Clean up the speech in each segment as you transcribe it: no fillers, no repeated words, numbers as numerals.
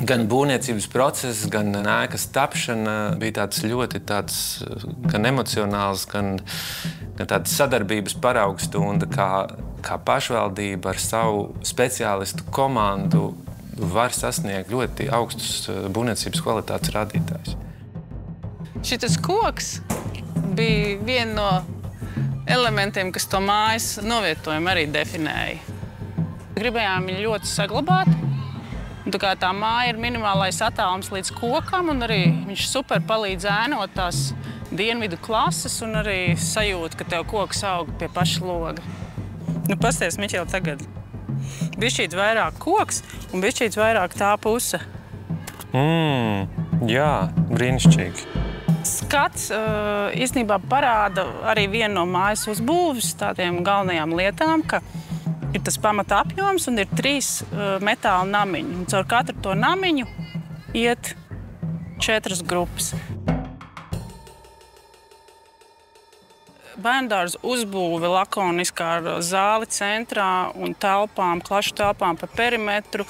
Gan būvniecības process, gan ēkas tapšana bija ļoti gan emocionāls, gan tāds sadarbības parauga stunda, kā pašvaldība ar savu speciālistu komandu var sasniegt ļoti augstus būvniecības kvalitātes rādītājus. Šitas koks bija viena no elementiem, kas to mājas novietojumu arī definēja. Gribējām viņu ļoti saglabāt. Tā māja ir minimālais attālums līdz kokam, un arī viņš super palīdz ēnot tās dienvidu klases un arī sajūt, ka tev koks aug pie paša loga. Pasties, Miķel, tagad bišķīts vairāk koks un bišķīts vairāk tā puse. Jā, brīnišķīgi. Skats īstenībā parāda arī vienu no mājas uzbūves tādiem galvenajām lietām, ka ir tas pamata apjoms un ir 3 metāla namiņi. Un caur katru to namiņu iet 4 grupas. Bērndārza uzbūve lakoniskā ar zāli centrā un telpām, klašu telpām pa perimetru.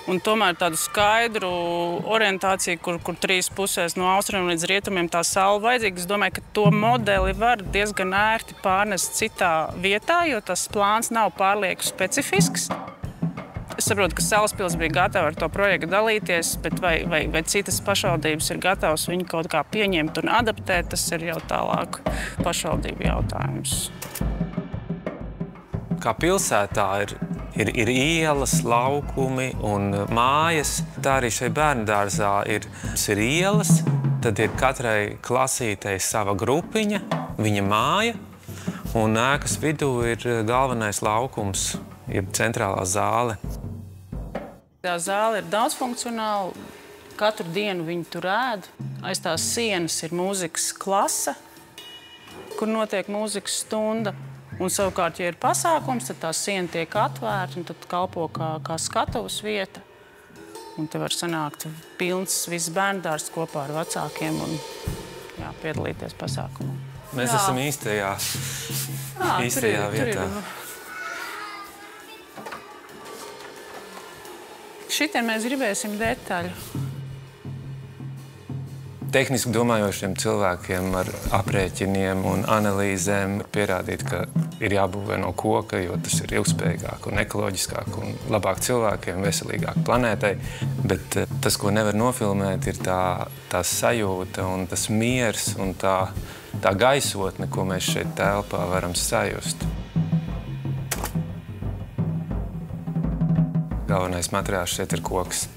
Un tomēr tādu skaidru orientāciju, kur 3 pusēs no austrumiem līdz rietumiem tā saule vajadzīga. Es domāju, ka to modeli var diezgan ērti pārnest citā vietā, jo tas plāns nav pārlieku specifisks. Es saprotu, ka Salaspils bija gatava ar to projektu dalīties, bet vai citas pašvaldības ir gatavas viņu kaut kā pieņemt un adaptēt, tas ir jau tālāk pašvaldību jautājums. Kā pilsētā ir ielas, laukumi un mājas. Tā arī šeit bērndārzā ir ielas, tad ir katrai klasītei sava grupiņa, viņa māja, un ēkas vidū ir galvenais laukums, ir centrālā zāle. Tā zāle ir daudzfunkcionāla, katru dienu viņi tur ēd. Aiz tās sienas ir mūzikas klase, kur notiek mūzikas stunda. Un savukārt, ja ir pasākums, tad tā siena tiek atvērta un tad kalpo kā skatuves vieta. Un te var sanākt pilns viss bērndārzs kopā ar vecākiem un piedalīties pasākumā. Mēs esam īstajā vietā. Šitien mēs gribēsim detaļu. Tehniski domājošiem cilvēkiem ar aprēķiniem un analīzēm pierādīt, ka ir jābūvē no koka, jo tas ir ilgspējīgāk un ekoloģiskāk un labāk cilvēkiem, veselīgāk planētai. Bet tas, ko nevar nofilmēt, ir tā sajūta un tas miers un tā gaisotne, ko mēs šeit telpā varam sajust. Galvenais materiāls šeit ir koks.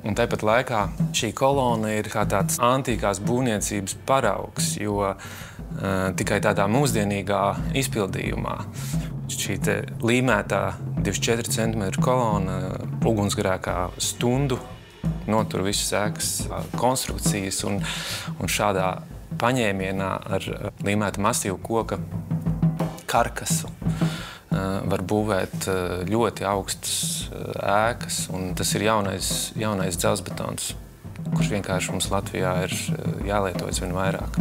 Un tāpat laikā šī kolona ir kā tāds antīkās būvniecības paraugs, jo tikai tādā mūsdienīgā izpildījumā šī te līmētā 24 cm kolona ugunsgrēkā stundu notur visas ēkas konstrukcijas un šādā paņēmienā ar līmēta masīvu koka karkasu var būvēt ļoti augstas ēkas, un tas ir jaunais dzelzbetons, kurš vienkārši mums Latvijā ir jālietojas vien vairāk.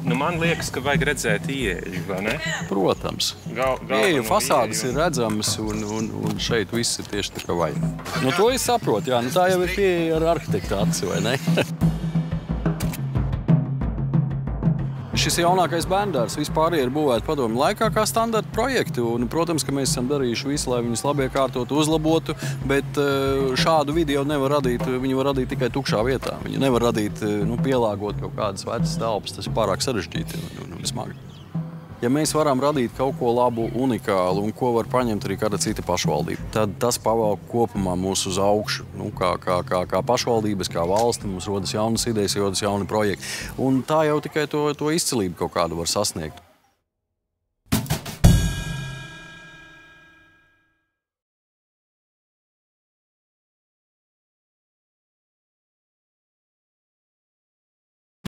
Man liekas, ka vajag redzēt ieeju, vai ne? Protams. Ieeju fasādes ir redzamas, un šeit viss ir tieši tā kā vajag. To es saprotu, jā. Tā jau ir pieeja ar arhitekta aci, vai ne? Šis jaunākais bērndārzs vispār ir būvēti padomju laikā kā standarta projekti. Un, protams, ka mēs esam darījuši visu, lai viņus labi iekārtotu, uzlabotu, bet šādu vidi jau nevar radīt. Viņu var radīt tikai tukšā vietā. Viņu nevar radīt, pielāgot kaut kādas vecas telpas. Tas ir pārāk sarežģīti un smagi. Ja mēs varam radīt kaut ko labu, unikālu un ko var paņemt arī kāda cita pašvaldība, tad tas pavelk kopumā mūs uz augšu. Kā pašvaldības, kā valsti, mums rodas jaunas idejas, rodas jauni projekti. Un tā jau tikai to izcilību kaut kādu var sasniegt.